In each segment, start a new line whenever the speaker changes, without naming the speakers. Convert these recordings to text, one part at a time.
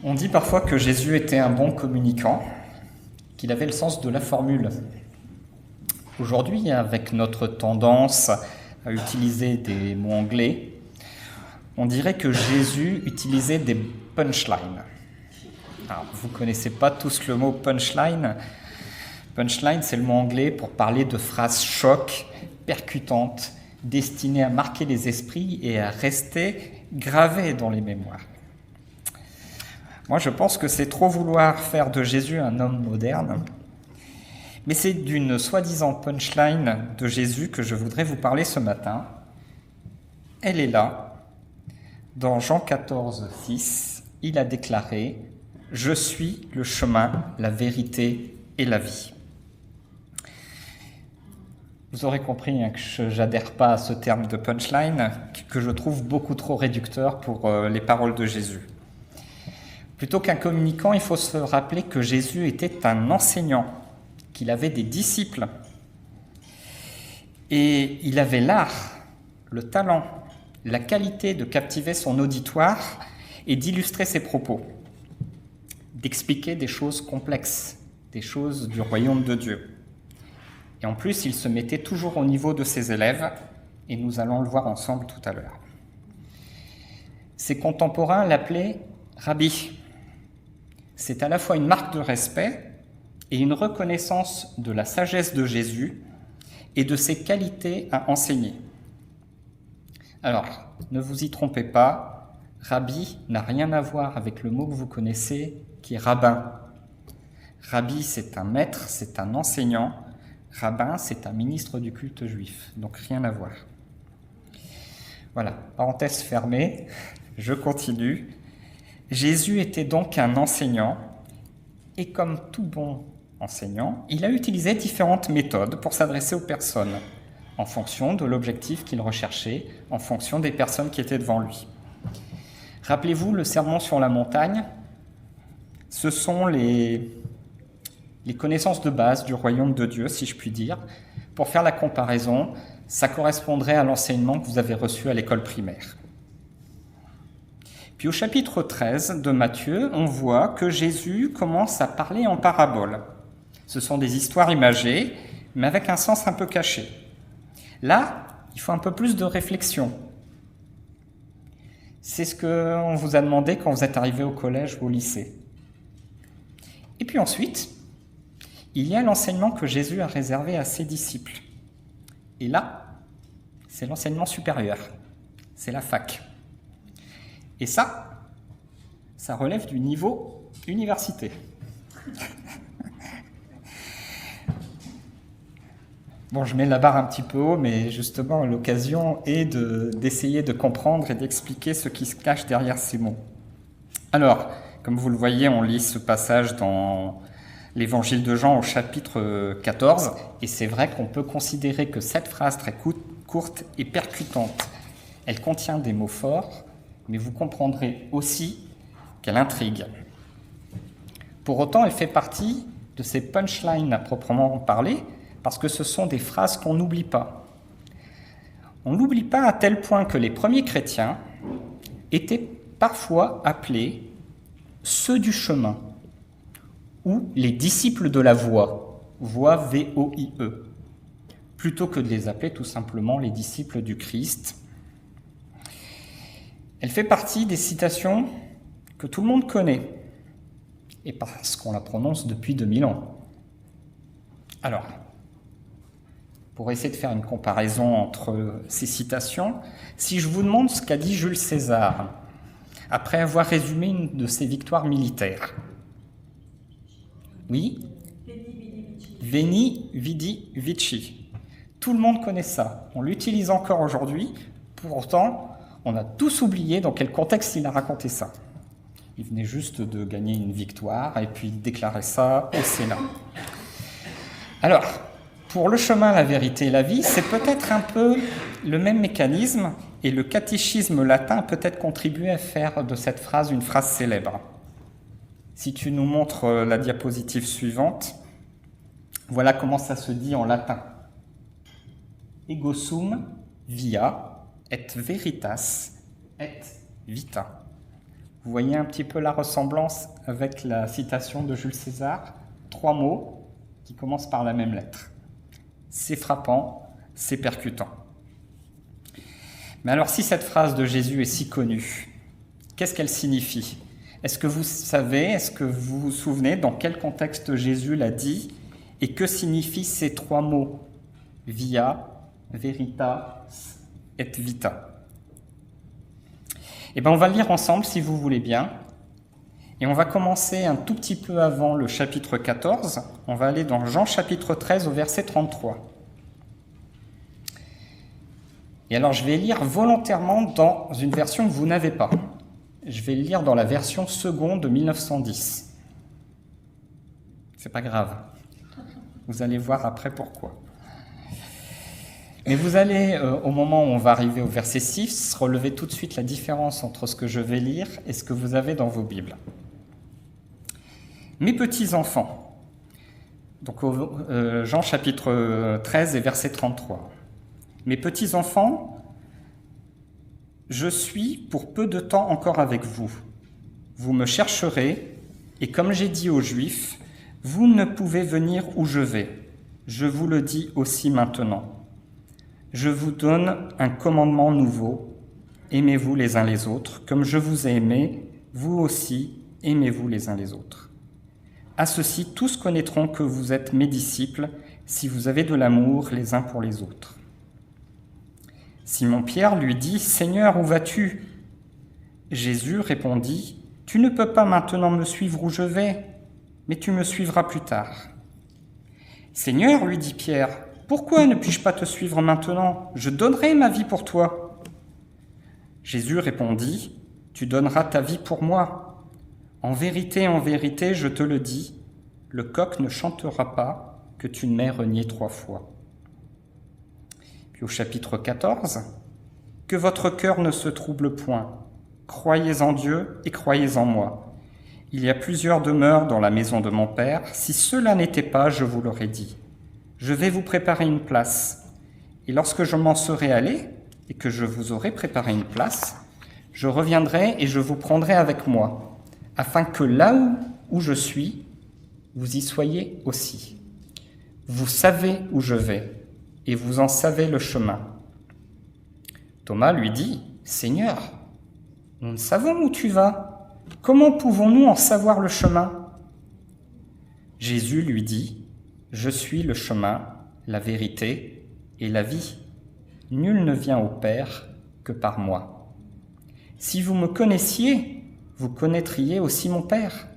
On dit parfois que Jésus était un bon communicant, qu'il avait le sens de la formule. Aujourd'hui, avec notre tendance à utiliser des mots anglais, on dirait que Jésus utilisait des punchlines. Alors, vous ne connaissez pas tous le mot punchline. Punchline, c'est le mot anglais pour parler de phrases choc, percutantes, destinées à marquer les esprits et à rester gravées dans les mémoires. Moi, je pense que c'est trop vouloir faire de Jésus un homme moderne. Mais c'est d'une soi-disant punchline de Jésus que je voudrais vous parler ce matin. Elle est là. Dans Jean 14, 6, il a déclaré « Je suis le chemin, la vérité et la vie ». Vous aurez compris que je n'adhère pas à ce terme de punchline, que je trouve beaucoup trop réducteur pour les paroles de Jésus. Plutôt qu'un communicant, il faut se rappeler que Jésus était un enseignant, qu'il avait des disciples. Et il avait l'art, le talent, la qualité de captiver son auditoire et d'illustrer ses propos, d'expliquer des choses complexes, des choses du royaume de Dieu. Et en plus, il se mettait toujours au niveau de ses élèves, et nous allons le voir ensemble tout à l'heure. Ses contemporains l'appelaient « Rabbi ». C'est à la fois une marque de respect et une reconnaissance de la sagesse de Jésus et de ses qualités à enseigner. Alors, ne vous y trompez pas, Rabbi n'a rien à voir avec le mot que vous connaissez, qui est rabbin. Rabbi, c'est un maître, c'est un enseignant. Rabbin, c'est un ministre du culte juif, donc rien à voir. Voilà, parenthèse fermée, je continue. Jésus était donc un enseignant, et comme tout bon enseignant, il a utilisé différentes méthodes pour s'adresser aux personnes, en fonction de l'objectif qu'il recherchait, en fonction des personnes qui étaient devant lui. Rappelez-vous le sermon sur la montagne, ce sont les connaissances de base du royaume de Dieu, si je puis dire. Pour faire la comparaison, ça correspondrait à l'enseignement que vous avez reçu à l'école primaire. Puis au chapitre 13 de Matthieu, on voit que Jésus commence à parler en paraboles. Ce sont des histoires imagées, mais avec un sens un peu caché. Là, il faut un peu plus de réflexion. C'est ce qu'on vous a demandé quand vous êtes arrivé au collège ou au lycée. Et puis ensuite, il y a l'enseignement que Jésus a réservé à ses disciples. Et là, c'est l'enseignement supérieur, c'est la fac. Et ça relève du niveau université. Bon, je mets la barre un petit peu haut, mais justement, l'occasion est d'essayer de comprendre et d'expliquer ce qui se cache derrière ces mots. Alors, comme vous le voyez, on lit ce passage dans l'Évangile de Jean au chapitre 14, et c'est vrai qu'on peut considérer que cette phrase très courte et percutante, elle contient des mots forts, mais vous comprendrez aussi qu'elle intrigue. Pour autant, elle fait partie de ces punchlines à proprement parler, parce que ce sont des phrases qu'on n'oublie pas. On n'oublie pas à tel point que les premiers chrétiens étaient parfois appelés ceux du chemin, ou les disciples de la voie, voie V-O-I-E, plutôt que de les appeler tout simplement les disciples du Christ. Elle fait partie des citations que tout le monde connaît, et parce qu'on la prononce depuis 2000 ans. Alors, pour essayer de faire une comparaison entre ces citations, si je vous demande ce qu'a dit Jules César, après avoir résumé une de ses victoires militaires. Oui ? Veni, vidi, vici. Tout le monde connaît ça. On l'utilise encore aujourd'hui. Pourtant, on a tous oublié dans quel contexte il a raconté ça. Il venait juste de gagner une victoire et puis déclarer ça au Sénat. Alors, pour le chemin, la vérité et la vie, c'est peut-être un peu le même mécanisme et le catéchisme latin a peut-être contribué à faire de cette phrase une phrase célèbre. Si tu nous montres la diapositive suivante, voilà comment ça se dit en latin. Ego sum via et veritas et vita. Vous voyez un petit peu la ressemblance avec la citation de Jules César? 3 mots qui commencent par la même lettre. C'est frappant, c'est percutant. Mais alors si cette phrase de Jésus est si connue, qu'est-ce qu'elle signifie? Est-ce que vous savez, est-ce que vous vous souvenez dans quel contexte Jésus l'a dit et que signifient ces 3 mots? Via, veritas et vita. Eh bien, on va le lire ensemble si vous voulez bien. Et on va commencer un tout petit peu avant le chapitre 14. On va aller dans Jean chapitre 13 au verset 33. Et alors, je vais lire volontairement dans une version que vous n'avez pas. Je vais le lire dans la version seconde de 1910. C'est pas grave. Vous allez voir après pourquoi. Mais vous allez, au moment où on va arriver au verset 6, relever tout de suite la différence entre ce que je vais lire et ce que vous avez dans vos Bibles. Mes petits enfants, donc Jean chapitre 13 et verset 33. Mes petits enfants, je suis pour peu de temps encore avec vous. Vous me chercherez, et comme j'ai dit aux Juifs, vous ne pouvez venir où je vais. Je vous le dis aussi maintenant. Je vous donne un commandement nouveau. Aimez-vous les uns les autres, comme je vous ai aimés, vous aussi aimez-vous les uns les autres. À ceci, tous connaîtront que vous êtes mes disciples, si vous avez de l'amour les uns pour les autres. Simon-Pierre lui dit « Seigneur, où vas-tu » Jésus répondit « Tu ne peux pas maintenant me suivre où je vais, mais tu me suivras plus tard. » « Seigneur, lui dit Pierre, pourquoi ne puis-je pas te suivre maintenant? Je donnerai ma vie pour toi. » Jésus répondit, « Tu donneras ta vie pour moi. En vérité, je te le dis, le coq ne chantera pas que tu ne m'aies renié 3 fois. » Puis au chapitre 14, « Que votre cœur ne se trouble point. Croyez en Dieu et croyez en moi. Il y a plusieurs demeures dans la maison de mon Père. Si cela n'était pas, je vous l'aurais dit. Je vais vous préparer une place. Et lorsque je m'en serai allé, et que je vous aurai préparé une place, je reviendrai et je vous prendrai avec moi, afin que là où je suis, vous y soyez aussi. Vous savez où je vais, et vous en savez le chemin. » Thomas lui dit, « Seigneur, nous ne savons où tu vas. Comment pouvons-nous en savoir le chemin ?» Jésus lui dit, « Je suis le chemin, la vérité et la vie. Nul ne vient au Père que par moi. Si vous me connaissiez, vous connaîtriez aussi mon Père.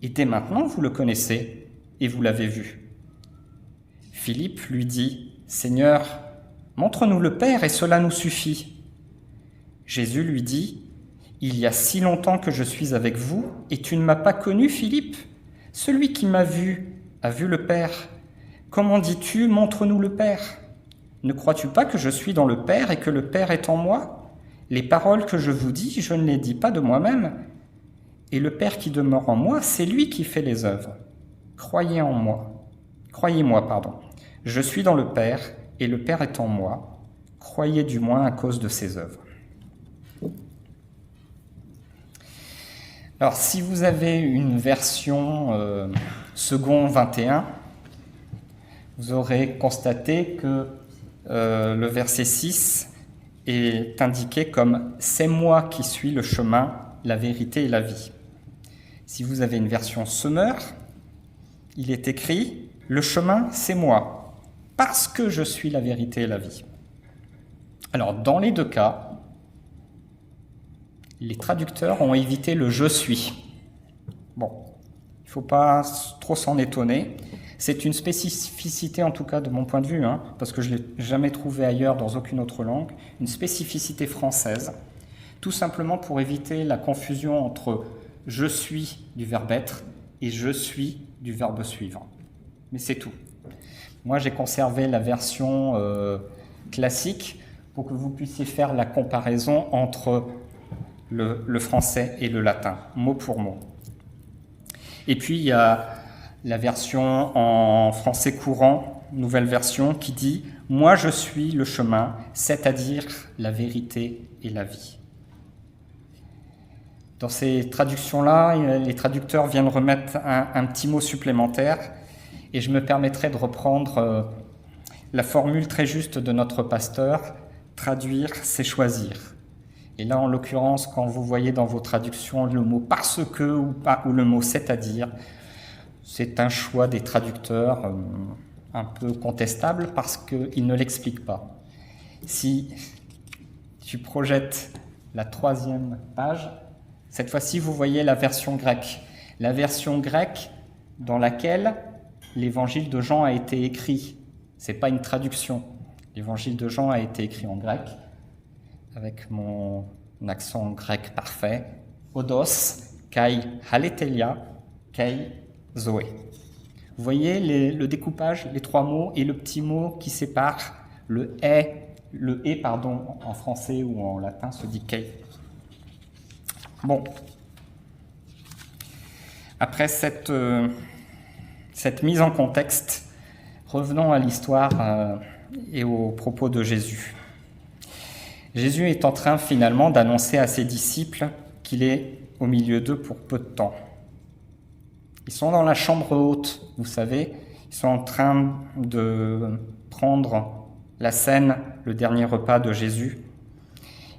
Et dès maintenant, vous le connaissez et vous l'avez vu. » Philippe lui dit, « Seigneur, montre-nous le Père et cela nous suffit. » Jésus lui dit, « Il y a si longtemps que je suis avec vous, et tu ne m'as pas connu, Philippe? Celui qui m'a vu a vu le Père. Comment dis-tu, montre-nous le Père? Ne crois-tu pas que je suis dans le Père et que le Père est en moi? Les paroles que je vous dis, je ne les dis pas de moi-même. Et le Père qui demeure en moi, c'est lui qui fait les œuvres. Croyez-moi. Je suis dans le Père, et le Père est en moi. Croyez du moins à cause de ses œuvres. » Alors, si vous avez une version second 21, vous aurez constaté que le verset 6 est indiqué comme « C'est moi qui suis le chemin, la vérité et la vie ». Si vous avez une version Semeur, il est écrit « Le chemin, c'est moi, parce que je suis la vérité et la vie ». Alors, dans les 2 cas, les traducteurs ont évité le « je suis ». Bon, il ne faut pas trop s'en étonner. C'est une spécificité, en tout cas de mon point de vue, parce que je ne l'ai jamais trouvé ailleurs dans aucune autre langue, une spécificité française, tout simplement pour éviter la confusion entre « je suis » du verbe être et « je suis » du verbe suivre. Mais c'est tout. Moi, j'ai conservé la version classique pour que vous puissiez faire la comparaison entre le français et le latin, mot pour mot. Et puis, il y a la version en français courant, nouvelle version, qui dit « Moi, je suis le chemin, c'est-à-dire la vérité et la vie. » Dans ces traductions-là, les traducteurs viennent remettre un petit mot supplémentaire et je me permettrai de reprendre la formule très juste de notre pasteur, traduire, c'est choisir. Et là, en l'occurrence, quand vous voyez dans vos traductions le mot parce que ou le mot c'est-à-dire, c'est un choix des traducteurs un peu contestable parce qu'ils ne l'expliquent pas. Si tu projettes la 3e page, cette fois-ci, vous voyez la version grecque. La version grecque dans laquelle l'évangile de Jean a été écrit. Ce n'est pas une traduction. L'évangile de Jean a été écrit en grec, avec mon accent grec parfait. Odos, kai haletelia, kai zoé. Vous voyez le découpage, les 3 mots et le petit mot qui sépare le et, en français ou en latin se dit kei. Bon. Après cette mise en contexte, revenons à l'histoire et aux propos de Jésus. Jésus est en train finalement d'annoncer à ses disciples qu'il est au milieu d'eux pour peu de temps. Ils sont dans la chambre haute, vous savez, ils sont en train de prendre la scène, le dernier repas de Jésus.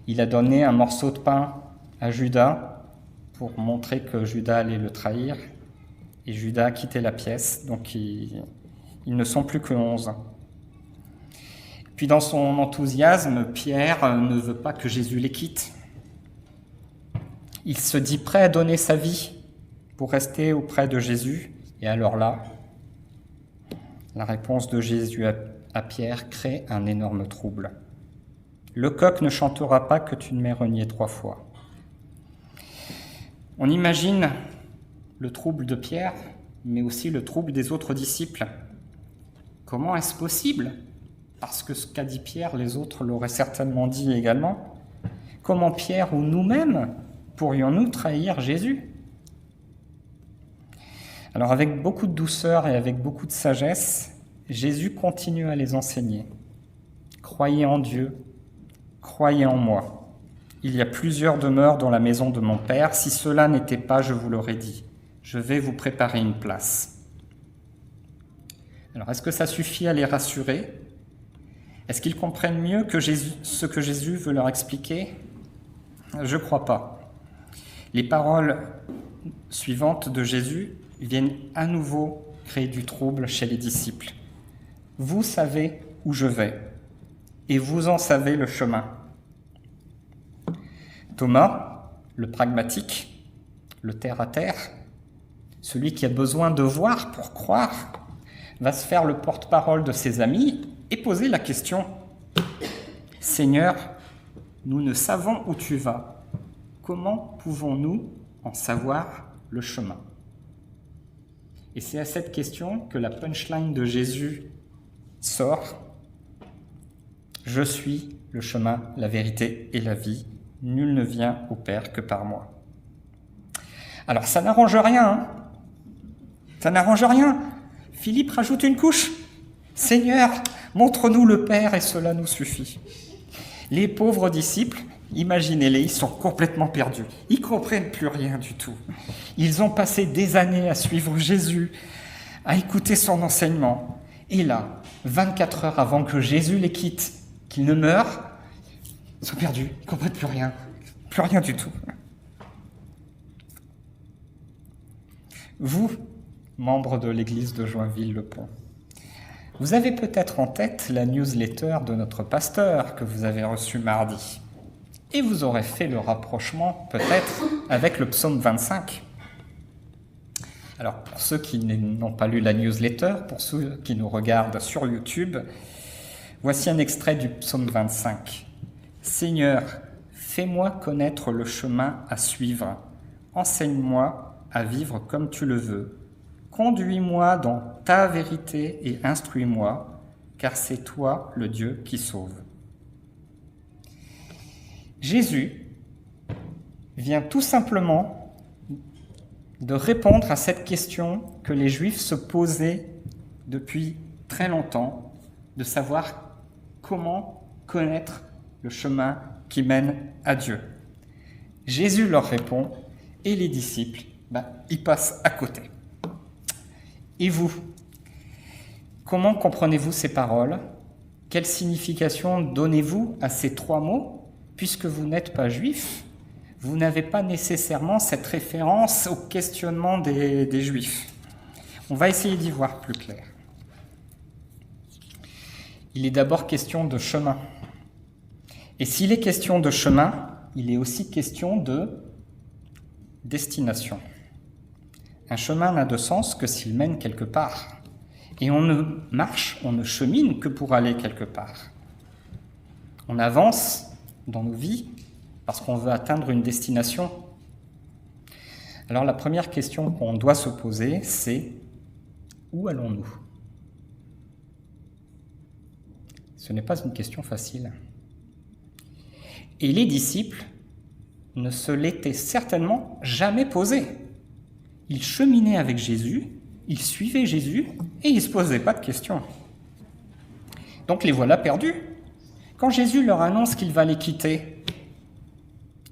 Il a donné un morceau de pain à Judas pour montrer que Judas allait le trahir. Et Judas a quitté la pièce, donc ils ne sont plus que 11. Puis dans son enthousiasme, Pierre ne veut pas que Jésus les quitte. Il se dit prêt à donner sa vie pour rester auprès de Jésus. Et alors là, la réponse de Jésus à Pierre crée un énorme trouble. Le coq ne chantera pas que tu ne m'aies renié 3 fois. On imagine le trouble de Pierre, mais aussi le trouble des autres disciples. Comment est-ce possible ? Parce que ce qu'a dit Pierre, les autres l'auraient certainement dit également. Comment Pierre ou nous-mêmes pourrions-nous trahir Jésus ? Alors avec beaucoup de douceur et avec beaucoup de sagesse, Jésus continue à les enseigner. Croyez en Dieu, croyez en moi. Il y a plusieurs demeures dans la maison de mon Père. Si cela n'était pas, je vous l'aurais dit. Je vais vous préparer une place. Alors est-ce que ça suffit à les rassurer ? Est-ce qu'ils comprennent mieux que ce que Jésus veut leur expliquer ? Je ne crois pas. Les paroles suivantes de Jésus viennent à nouveau créer du trouble chez les disciples. Vous savez où je vais, et vous en savez le chemin. Thomas, le pragmatique, le terre-à-terre, celui qui a besoin de voir pour croire, va se faire le porte-parole de ses amis et poser la question « Seigneur, nous ne savons où tu vas. Comment pouvons-nous en savoir le chemin ?» Et c'est à cette question que la punchline de Jésus sort. « Je suis le chemin, la vérité et la vie. Nul ne vient au Père que par moi. » Alors ça n'arrange rien, hein ? Ça n'arrange rien. Philippe rajoute une couche. « Seigneur, montre-nous le Père et cela nous suffit. » Les pauvres disciples, imaginez-les, ils sont complètement perdus. Ils ne comprennent plus rien du tout. Ils ont passé des années à suivre Jésus, à écouter son enseignement. Et là, 24 heures avant que Jésus les quitte, qu'il ne meure, ils sont perdus, ils ne comprennent plus rien du tout. Vous, membres de l'église de Joinville-le-Pont, vous avez peut-être en tête la newsletter de notre pasteur que vous avez reçue mardi. Et vous aurez fait le rapprochement, peut-être, avec le psaume 25. Alors, pour ceux qui n'ont pas lu la newsletter, pour ceux qui nous regardent sur YouTube, voici un extrait du psaume 25. « Seigneur, fais-moi connaître le chemin à suivre. Enseigne-moi à vivre comme tu le veux. Conduis-moi dans ta vérité et instruis-moi, car c'est toi le Dieu qui sauve. » Jésus vient tout simplement de répondre à cette question que les Juifs se posaient depuis très longtemps, de savoir comment connaître le chemin qui mène à Dieu. Jésus leur répond, et les disciples, ils passent à côté. Et vous, comment comprenez-vous ces paroles? Quelle signification donnez-vous à ces 3 mots? Puisque vous n'êtes pas juif, vous n'avez pas nécessairement cette référence au questionnement des Juifs. On va essayer d'y voir plus clair. Il est d'abord question de chemin. Et s'il est question de chemin, il est aussi question de destination. Un chemin n'a de sens que s'il mène quelque part. Et on ne marche, on ne chemine que pour aller quelque part. On avance dans nos vies parce qu'on veut atteindre une destination. Alors la première question qu'on doit se poser, c'est où allons-nous? Ce n'est pas une question facile. Et les disciples ne se l'étaient certainement jamais posée. Ils cheminaient avec Jésus, ils suivaient Jésus et ils ne se posaient pas de questions. Donc les voilà perdus. Quand Jésus leur annonce qu'il va les quitter,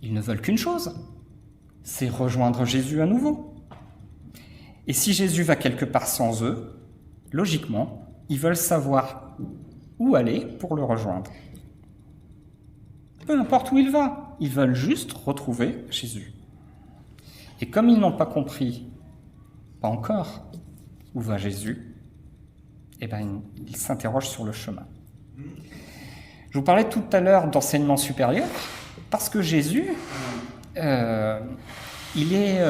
ils ne veulent qu'une chose, c'est rejoindre Jésus à nouveau. Et si Jésus va quelque part sans eux, logiquement, ils veulent savoir où aller pour le rejoindre. Peu importe où il va, ils veulent juste retrouver Jésus. Et comme ils n'ont pas compris, pas encore, où va Jésus, ils s'interrogent sur le chemin. Je vous parlais tout à l'heure d'enseignement supérieur, parce que Jésus, il est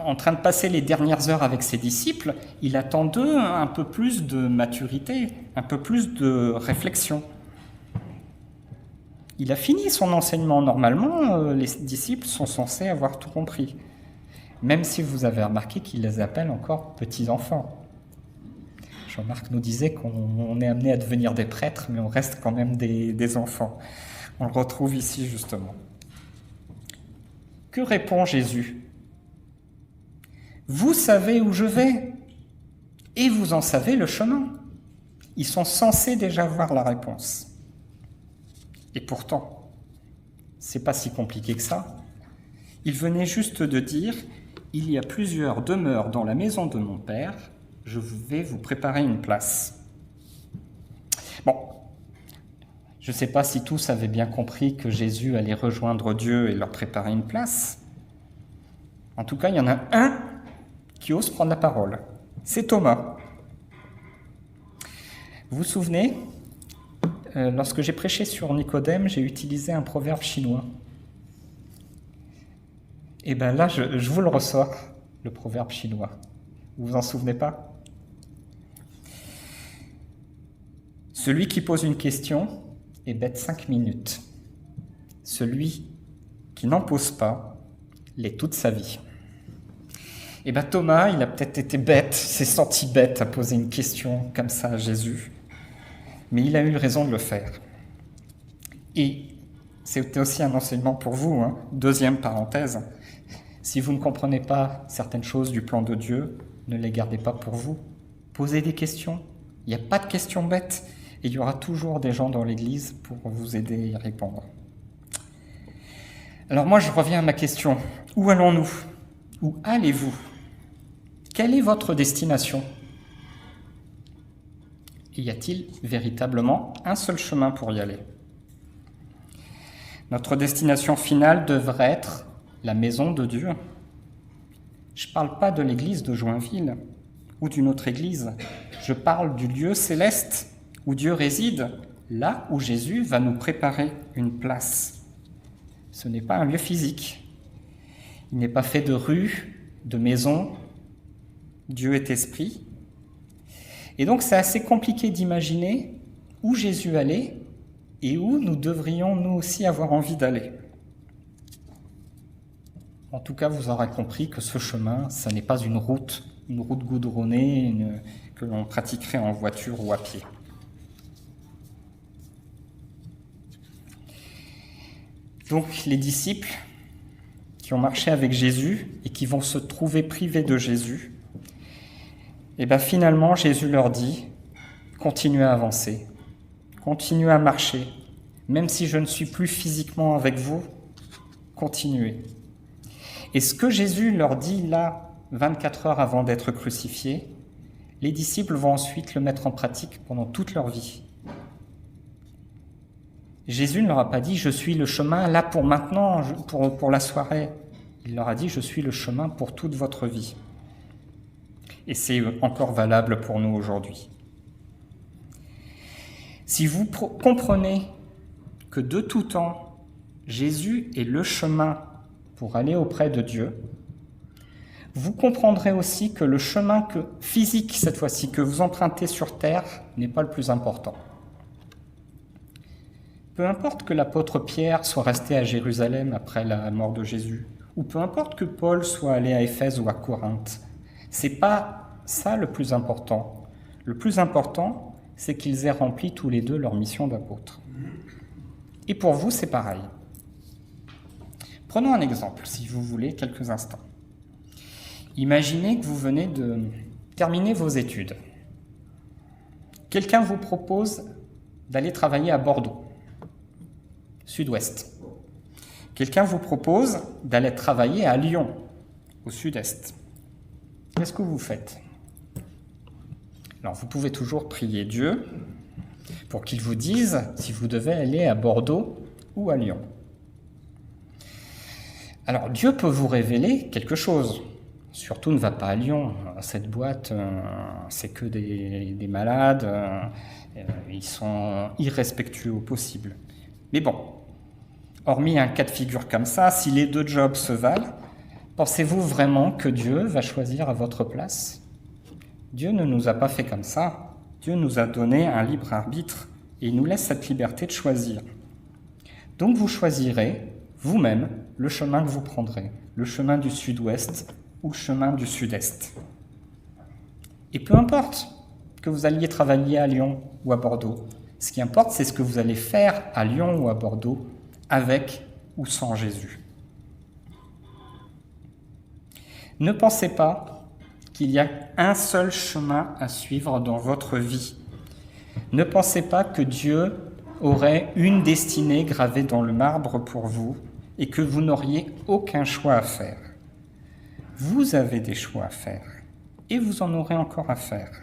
en train de passer les dernières heures avec ses disciples, il attend d'eux un peu plus de maturité, un peu plus de réflexion. Il a fini son enseignement. Normalement, les disciples sont censés avoir tout compris. Même si vous avez remarqué qu'il les appelle encore petits-enfants. Jean-Marc nous disait qu'on est amené à devenir des prêtres, mais on reste quand même des enfants. On le retrouve ici, justement. Que répond Jésus? Vous savez où je vais, et vous en savez le chemin. Ils sont censés déjà voir la réponse. Et pourtant, c'est pas si compliqué que ça. Il venait juste de dire « Il y a plusieurs demeures dans la maison de mon Père, je vais vous préparer une place. » Bon, je ne sais pas si tous avaient bien compris que Jésus allait rejoindre Dieu et leur préparer une place. En tout cas, il y en a un qui ose prendre la parole. C'est Thomas. Vous vous souvenez, lorsque j'ai prêché sur Nicodème, j'ai utilisé un proverbe chinois. Et bien là, je vous le ressors, le proverbe chinois. Vous vous en souvenez pas? Celui qui pose une question est bête 5 minutes. Celui qui n'en pose pas l'est toute sa vie. Et bien Thomas, il a peut-être été bête, s'est senti bête à poser une question comme ça à Jésus. Mais il a eu raison de le faire. Et c'était aussi un enseignement pour vous, hein. Deuxième parenthèse, si vous ne comprenez pas certaines choses du plan de Dieu, ne les gardez pas pour vous. Posez des questions. Il n'y a pas de questions bêtes. Et il y aura toujours des gens dans l'Église pour vous aider à y répondre. Alors moi, je reviens à ma question. Où allons-nous? Où allez-vous? Quelle est votre destination? Y a-t-il véritablement un seul chemin pour y aller? Notre destination finale devrait être la maison de Dieu. Je ne parle pas de l'église de Joinville ou d'une autre église. Je parle du lieu céleste où Dieu réside, là où Jésus va nous préparer une place. Ce n'est pas un lieu physique. Il n'est pas fait de rues, de maisons. Dieu est esprit. Et donc c'est assez compliqué d'imaginer où Jésus allait et où nous devrions nous aussi avoir envie d'aller. En tout cas, vous aurez compris que ce chemin, ça n'est pas une route goudronnée que l'on pratiquerait en voiture ou à pied. Donc les disciples qui ont marché avec Jésus et qui vont se trouver privés de Jésus, et bien finalement Jésus leur dit « Continuez à avancer, continuez à marcher, même si je ne suis plus physiquement avec vous, continuez. » Et ce que Jésus leur dit là, 24 heures avant d'être crucifié, les disciples vont ensuite le mettre en pratique pendant toute leur vie. Jésus ne leur a pas dit « je suis le chemin là pour maintenant, pour la soirée ». Il leur a dit « je suis le chemin pour toute votre vie ». Et c'est encore valable pour nous aujourd'hui. Si vous comprenez que de tout temps, Jésus est le chemin pour aller auprès de Dieu, vous comprendrez aussi que le chemin physique, cette fois-ci, que vous empruntez sur terre, n'est pas le plus important. Peu importe que l'apôtre Pierre soit resté à Jérusalem après la mort de Jésus, ou peu importe que Paul soit allé à Éphèse ou à Corinthe, c'est pas ça le plus important. Le plus important, c'est qu'ils aient rempli tous les deux leur mission d'apôtre. Et pour vous, c'est pareil. Prenons un exemple, si vous voulez, quelques instants. Imaginez que vous venez de terminer vos études. Quelqu'un vous propose d'aller travailler à Bordeaux, sud-ouest. Quelqu'un vous propose d'aller travailler à Lyon, au sud-est. Qu'est-ce que vous faites ? Alors, vous pouvez toujours prier Dieu pour qu'il vous dise si vous devez aller à Bordeaux ou à Lyon. Alors, Dieu peut vous révéler quelque chose. Surtout, ne va pas à Lyon. Cette boîte, c'est que des malades. Ils sont irrespectueux au possible. Mais bon, hormis un cas de figure comme ça, si les deux jobs se valent, pensez-vous vraiment que Dieu va choisir à votre place ? Dieu ne nous a pas fait comme ça. Dieu nous a donné un libre arbitre et il nous laisse cette liberté de choisir. Donc vous choisirez vous-même le chemin que vous prendrez, le chemin du sud-ouest ou le chemin du sud-est. Et peu importe que vous alliez travailler à Lyon ou à Bordeaux, ce qui importe, c'est ce que vous allez faire à Lyon ou à Bordeaux, avec ou sans Jésus. Ne pensez pas qu'il y a un seul chemin à suivre dans votre vie. Ne pensez pas que Dieu aurait une destinée gravée dans le marbre pour vous et que vous n'auriez aucun choix à faire. Vous avez des choix à faire et vous en aurez encore à faire.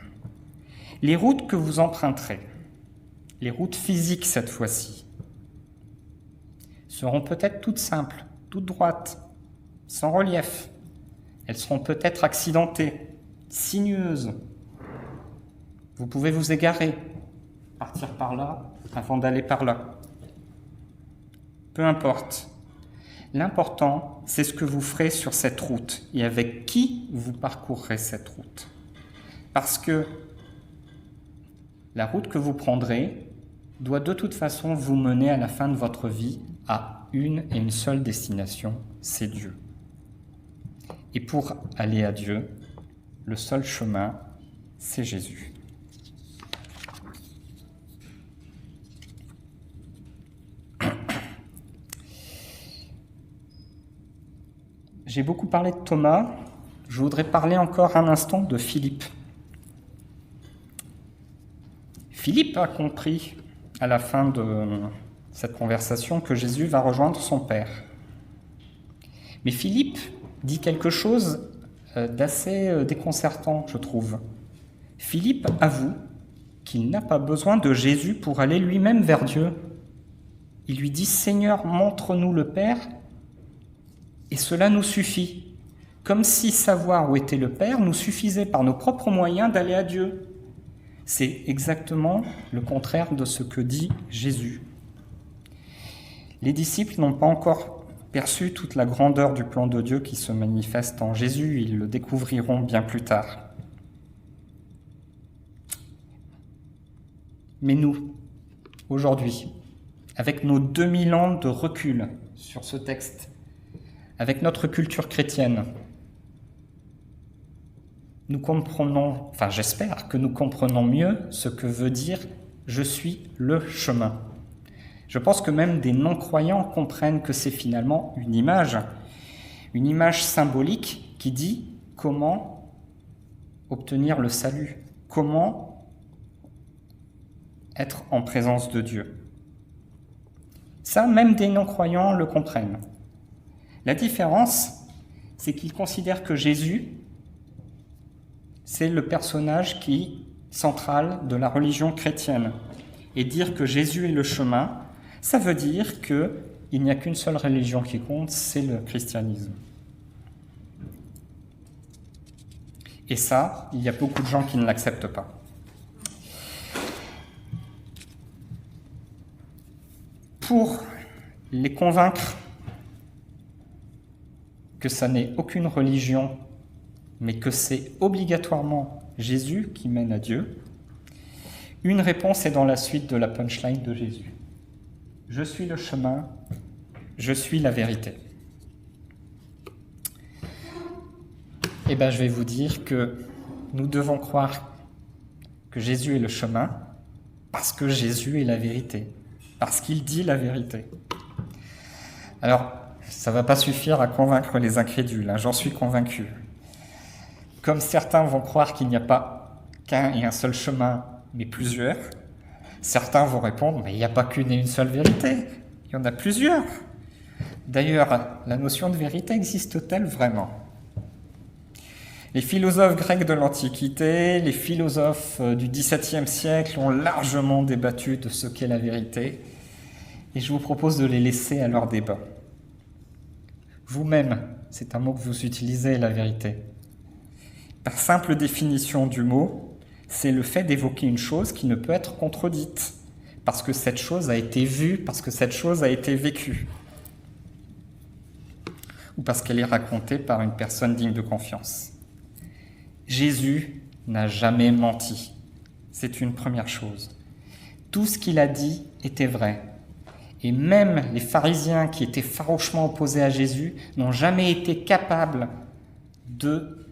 Les routes que vous emprunterez, les routes physiques cette fois-ci, seront peut-être toutes simples, toutes droites, sans relief. Elles seront peut-être accidentées, sinueuses. Vous pouvez vous égarer, partir par là avant d'aller par là. Peu importe. L'important, c'est ce que vous ferez sur cette route et avec qui vous parcourrez cette route. Parce que la route que vous prendrez doit de toute façon vous mener à la fin de votre vie à une et une seule destination, c'est Dieu. Et pour aller à Dieu, le seul chemin, c'est Jésus. J'ai beaucoup parlé de Thomas, je voudrais parler encore un instant de Philippe. Philippe a compris à la fin de cette conversation que Jésus va rejoindre son Père. Mais Philippe dit quelque chose d'assez déconcertant, je trouve. Philippe avoue qu'il n'a pas besoin de Jésus pour aller lui-même vers Dieu. Il lui dit « Seigneur, montre-nous le Père » et cela nous suffit. Comme si savoir où était le Père nous suffisait par nos propres moyens d'aller à Dieu. C'est exactement le contraire de ce que dit Jésus. Les disciples n'ont pas encore perçu toute la grandeur du plan de Dieu qui se manifeste en Jésus. Ils le découvriront bien plus tard. Mais nous, aujourd'hui, avec nos 2000 ans de recul sur ce texte, avec notre culture chrétienne, nous comprenons, enfin j'espère que nous comprenons mieux ce que veut dire « je suis le chemin ». Je pense que même des non-croyants comprennent que c'est finalement une image symbolique qui dit comment obtenir le salut, comment être en présence de Dieu. Ça, même des non-croyants le comprennent. La différence, c'est qu'ils considèrent que Jésus, c'est le personnage central de la religion chrétienne. Et dire que Jésus est le chemin, ça veut dire qu'il n'y a qu'une seule religion qui compte, c'est le christianisme. Et ça, il y a beaucoup de gens qui ne l'acceptent pas. Pour les convaincre que ça n'est aucune religion, mais que c'est obligatoirement Jésus qui mène à Dieu, une réponse est dans la suite de la punchline de Jésus. Je suis le chemin, je suis la vérité. Eh bien, je vais vous dire que nous devons croire que Jésus est le chemin parce que Jésus est la vérité, parce qu'il dit la vérité. Alors, ça ne va pas suffire à convaincre les incrédules, hein, j'en suis convaincu. Comme certains vont croire qu'il n'y a pas qu'un et un seul chemin, mais plusieurs, certains vont répondre, mais il n'y a pas qu'une et une seule vérité, il y en a plusieurs. D'ailleurs, la notion de vérité existe-t-elle vraiment ? Les philosophes grecs de l'Antiquité, les philosophes du XVIIe siècle ont largement débattu de ce qu'est la vérité, et je vous propose de les laisser à leur débat. Vous-même, c'est un mot que vous utilisez, la vérité. Par simple définition du mot, c'est le fait d'évoquer une chose qui ne peut être contredite, parce que cette chose a été vue, parce que cette chose a été vécue, ou parce qu'elle est racontée par une personne digne de confiance. Jésus n'a jamais menti. C'est une première chose. Tout ce qu'il a dit était vrai. Et même les pharisiens qui étaient farouchement opposés à Jésus n'ont jamais été capables de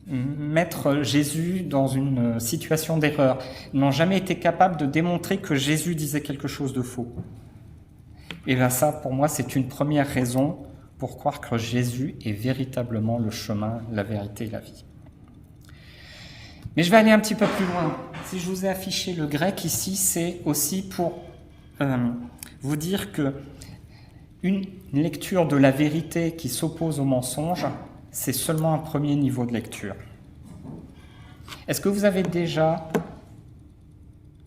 mettre Jésus dans une situation d'erreur, n'ont jamais été capables de démontrer que Jésus disait quelque chose de faux. Et bien ça, pour moi, c'est une première raison pour croire que Jésus est véritablement le chemin, la vérité et la vie. Mais je vais aller un petit peu plus loin. Si je vous ai affiché le grec ici, c'est aussi pour vous dire que une lecture de la vérité qui s'oppose au mensonge, c'est seulement un premier niveau de lecture. Est-ce que vous avez déjà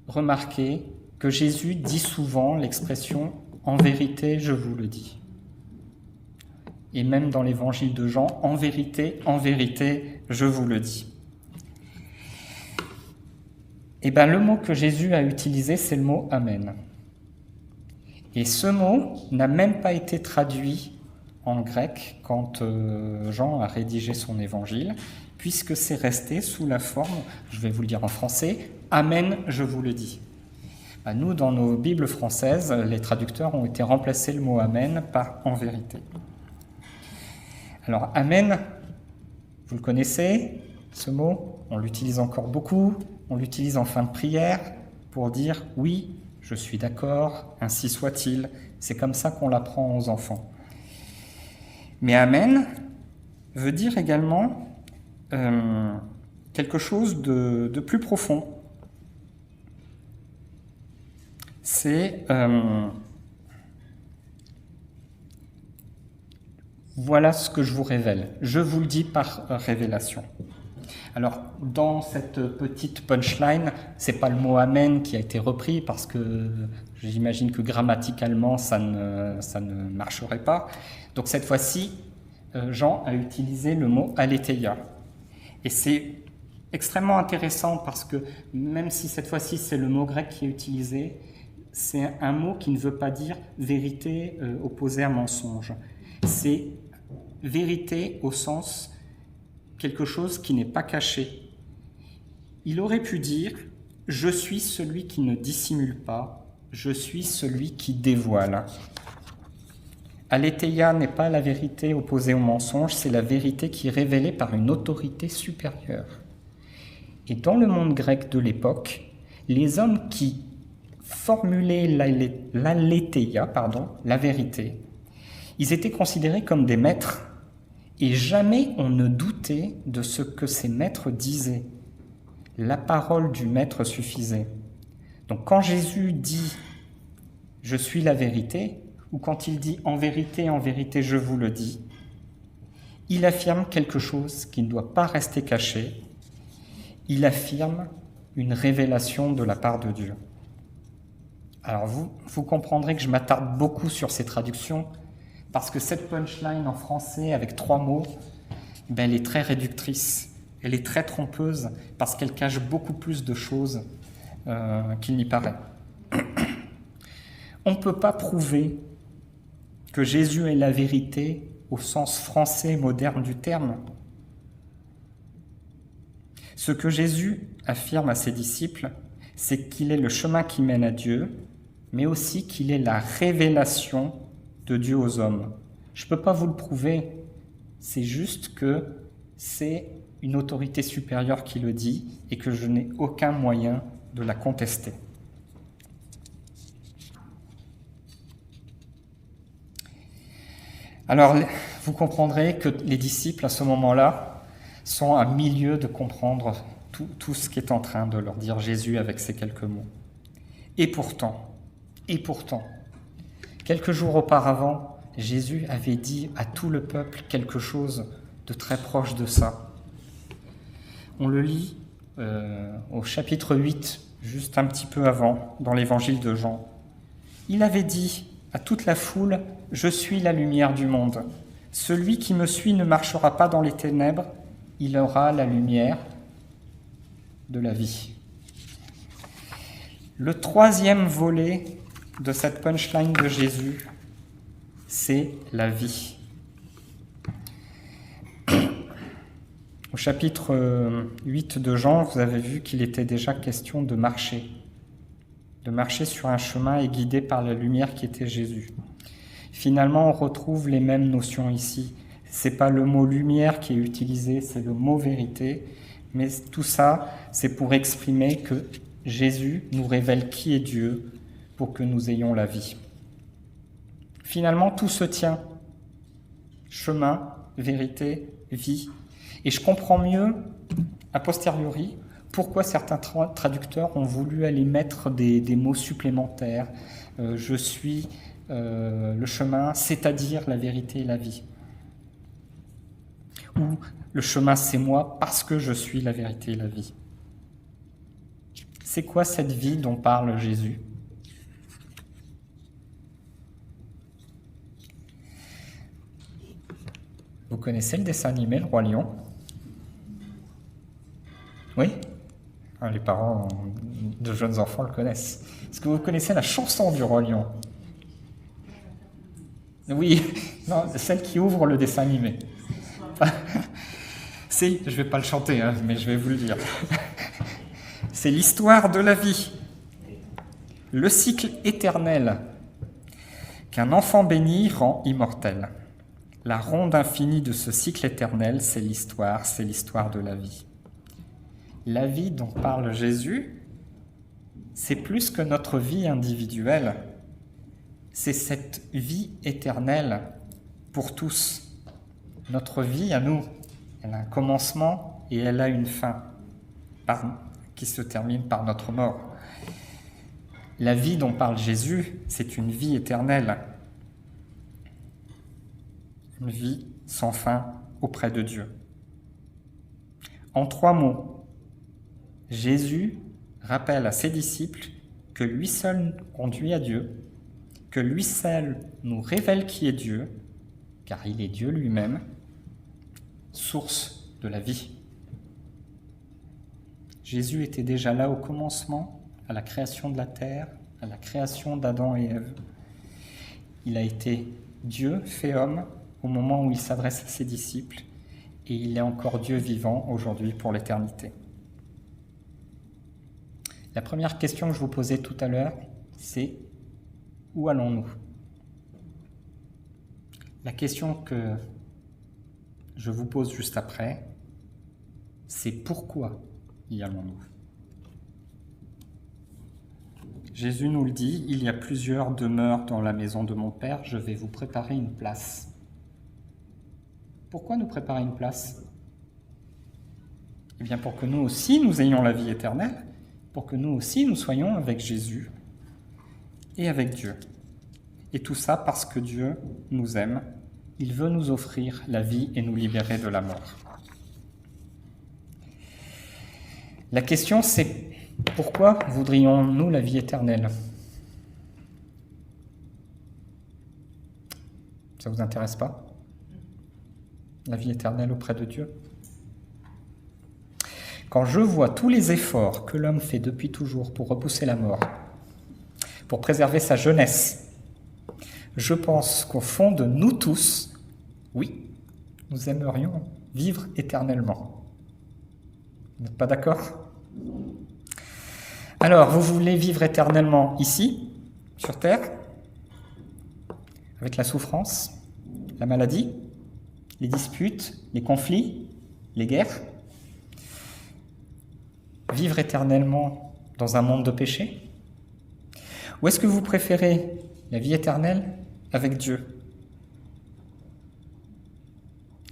remarqué que Jésus dit souvent l'expression « en vérité, je vous le dis ». Et même dans l'évangile de Jean, « en vérité, je vous le dis ». Eh bien, le mot que Jésus a utilisé, c'est le mot « Amen ». Et ce mot n'a même pas été traduit en grec quand Jean a rédigé son évangile, puisque c'est resté sous la forme, je vais vous le dire en français, « Amen, je vous le dis ». Nous, dans nos Bibles françaises, les traducteurs ont été remplacés le mot « Amen » par « en vérité ». Alors, « Amen », vous le connaissez, ce mot, on l'utilise encore beaucoup, on l'utilise en fin de prière pour dire « oui ». Je suis d'accord, ainsi soit-il. C'est comme ça qu'on l'apprend aux enfants. Mais Amen veut dire également quelque chose de plus profond. C'est voilà ce que je vous révèle. Je vous le dis par révélation. Alors, dans cette petite punchline, c'est pas le mot « amen » qui a été repris parce que j'imagine que grammaticalement, ça ne marcherait pas. Donc, cette fois-ci, Jean a utilisé le mot « aletheia ». Et c'est extrêmement intéressant parce que même si cette fois-ci, c'est le mot grec qui est utilisé, c'est un mot qui ne veut pas dire « vérité » opposée à « mensonge ». C'est « vérité » au sens quelque chose qui n'est pas caché. Il aurait pu dire « je suis celui qui ne dissimule pas, je suis celui qui dévoile ». Aletheia n'est pas la vérité opposée au mensonge, c'est la vérité qui est révélée par une autorité supérieure. Et dans le monde grec de l'époque, les hommes qui formulaient l'aletheia, la vérité, ils étaient considérés comme des maîtres. Et jamais on ne doutait de ce que ces maîtres disaient. La parole du maître suffisait. Donc quand Jésus dit « je suis la vérité », ou quand il dit « en vérité, je vous le dis », Il affirme quelque chose qui ne doit pas rester caché. Il affirme une révélation de la part de Dieu. Alors vous comprendrez que je m'attarde beaucoup sur ces traductions parce que cette punchline en français avec 3 mots, elle est très réductrice, elle est très trompeuse parce qu'elle cache beaucoup plus de choses qu'il n'y paraît. On ne peut pas prouver que Jésus est la vérité au sens français moderne du terme. Ce que Jésus affirme à ses disciples, c'est qu'il est le chemin qui mène à Dieu, mais aussi qu'il est la révélation de Dieu aux hommes. Je ne peux pas vous le prouver, c'est juste que c'est une autorité supérieure qui le dit et que je n'ai aucun moyen de la contester. Alors, vous comprendrez que les disciples, à ce moment-là, sont à milieu de comprendre tout ce qu'est en train de leur dire Jésus avec ces quelques mots. Et pourtant, quelques jours auparavant, Jésus avait dit à tout le peuple quelque chose de très proche de ça. On le lit au chapitre 8, juste un petit peu avant, dans l'évangile de Jean. Il avait dit à toute la foule, « Je suis la lumière du monde. Celui qui me suit ne marchera pas dans les ténèbres, il aura la lumière de la vie. » Le 3e volet de cette punchline de Jésus, c'est la vie. Au chapitre 8 de Jean, vous avez vu qu'il était déjà question de marcher sur un chemin et guidé par la lumière qui était Jésus. Finalement, on retrouve les mêmes notions ici. C'est pas le mot lumière qui est utilisé, c'est le mot vérité, mais tout ça, c'est pour exprimer que Jésus nous révèle qui est Dieu pour que nous ayons la vie. Finalement, tout se tient. Chemin, vérité, vie. Et je comprends mieux, a posteriori, pourquoi certains traducteurs ont voulu aller mettre des mots supplémentaires. Je suis le chemin, c'est-à-dire la vérité et la vie. Ou le chemin, c'est moi parce que je suis la vérité et la vie. C'est quoi cette vie dont parle Jésus ? Vous connaissez le dessin animé, Le Roi Lion ? Oui ? Les parents de jeunes enfants le connaissent. Est-ce que vous connaissez la chanson du Roi Lion ? Oui, non, celle qui ouvre le dessin animé. Si, je ne vais pas le chanter, mais je vais vous le dire. C'est l'histoire de la vie, le cycle éternel qu'un enfant béni rend immortel. La ronde infinie de ce cycle éternel, c'est l'histoire de la vie. La vie dont parle Jésus, c'est plus que notre vie individuelle, c'est cette vie éternelle pour tous. Notre vie à nous, elle a un commencement et elle a une fin qui se termine par notre mort. La vie dont parle Jésus, c'est une vie éternelle, une vie sans fin auprès de Dieu. En 3 mots, Jésus rappelle à ses disciples que lui seul conduit à Dieu, que lui seul nous révèle qui est Dieu, car il est Dieu lui-même, source de la vie. Jésus était déjà là au commencement, à la création de la terre, à la création d'Adam et Ève. Il a été Dieu fait homme au moment où il s'adresse à ses disciples, et il est encore Dieu vivant aujourd'hui pour l'éternité. La première question que je vous posais tout à l'heure, c'est « Où allons-nous » ? La question que je vous pose juste après, c'est « Pourquoi y allons-nous » ? Jésus nous le dit, « Il y a plusieurs demeures dans la maison de mon Père, je vais vous préparer une place. » Pourquoi nous préparer une place ? Eh bien pour que nous aussi nous ayons la vie éternelle, pour que nous aussi nous soyons avec Jésus et avec Dieu. Et tout ça parce que Dieu nous aime Il veut nous offrir la vie et nous libérer de la mort. La question, c'est pourquoi voudrions-nous la vie éternelle? Ça ne vous intéresse pas? La vie éternelle auprès de Dieu? Quand je vois tous les efforts que l'homme fait depuis toujours pour repousser la mort, pour préserver sa jeunesse, je pense qu'au fond de nous tous, oui, nous aimerions vivre éternellement. Vous n'êtes pas d'accord? Alors, vous voulez vivre éternellement ici, sur Terre, avec la souffrance, la maladie, les disputes, les conflits, les guerres? Vivre éternellement dans un monde de péché? Ou est-ce que vous préférez la vie éternelle avec Dieu,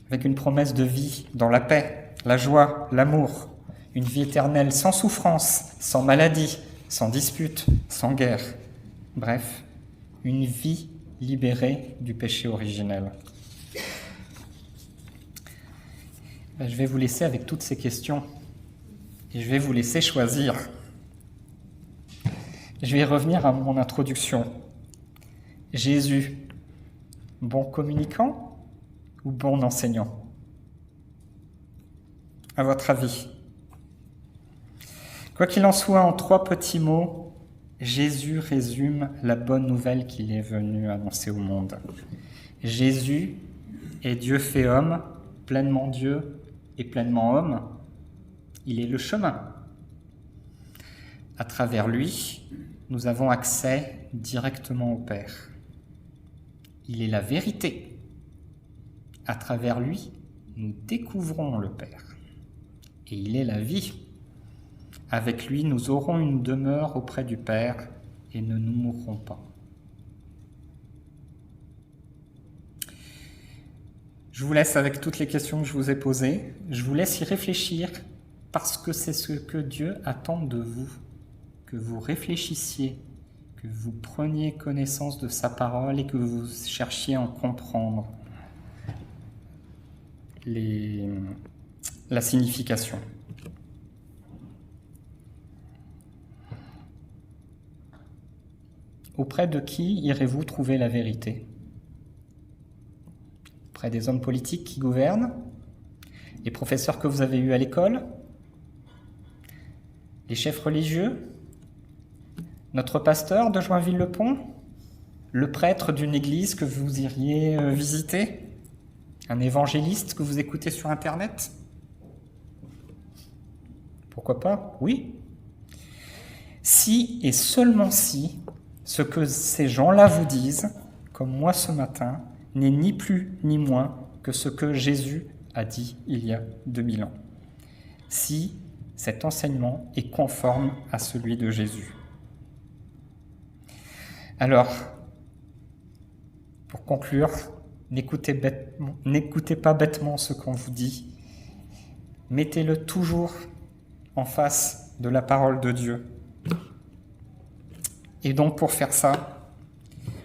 avec une promesse de vie dans la paix, la joie, l'amour, une vie éternelle sans souffrance, sans maladie, sans dispute, sans guerre, bref, une vie libérée du péché originel? Je vais vous laisser avec toutes ces questions et je vais vous laisser choisir. Je vais revenir à mon introduction. Jésus, bon communicant ou bon enseignant? À votre avis? Quoi qu'il en soit, en 3 petits mots, Jésus résume la bonne nouvelle qu'il est venu annoncer au monde. Jésus est Dieu fait homme, pleinement Dieu et pleinement homme. Il est le chemin. À travers lui, nous avons accès directement au Père. Il est la vérité. À travers lui, nous découvrons le Père. Et il est la vie. Avec lui, nous aurons une demeure auprès du Père et ne nous mourrons pas. Je vous laisse avec toutes les questions que je vous ai posées. Je vous laisse y réfléchir parce que c'est ce que Dieu attend de vous. Que vous réfléchissiez, que vous preniez connaissance de sa parole et que vous cherchiez à en comprendre la signification. Auprès de qui irez-vous trouver la vérité? Auprès des hommes politiques qui gouvernent? Les professeurs que vous avez eus à l'école? Les chefs religieux? Notre pasteur de Joinville-le-Pont? Le prêtre d'une église que vous iriez visiter? Un évangéliste que vous écoutez sur Internet? Pourquoi pas? Oui. Si et seulement si, ce que ces gens-là vous disent, comme moi ce matin, n'est ni plus ni moins que ce que Jésus a dit il y a 2000 ans. Si cet enseignement est conforme à celui de Jésus. Alors, pour conclure, n'écoutez pas bêtement ce qu'on vous dit. Mettez-le toujours en face de la parole de Dieu. Et donc, pour faire ça,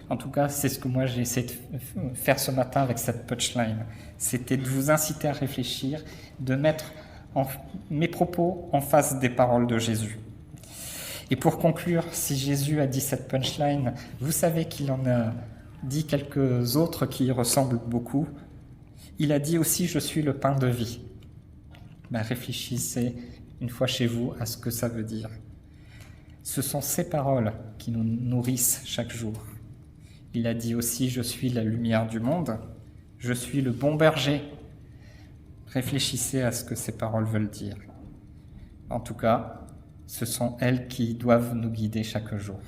en tout cas, c'est ce que moi j'ai essayé de faire ce matin avec cette punchline. C'était de vous inciter à réfléchir, de mettre mes propos en face des paroles de Jésus. Et pour conclure, si Jésus a dit cette punchline, vous savez qu'il en a dit quelques autres qui y ressemblent beaucoup. Il a dit aussi « Je suis le pain de vie ». Réfléchissez une fois chez vous à ce que ça veut dire. Ce sont ces paroles qui nous nourrissent chaque jour. Il a dit aussi « Je suis la lumière du monde »,« Je suis le bon berger ». Réfléchissez à ce que ces paroles veulent dire. En tout cas, ce sont elles qui doivent nous guider chaque jour.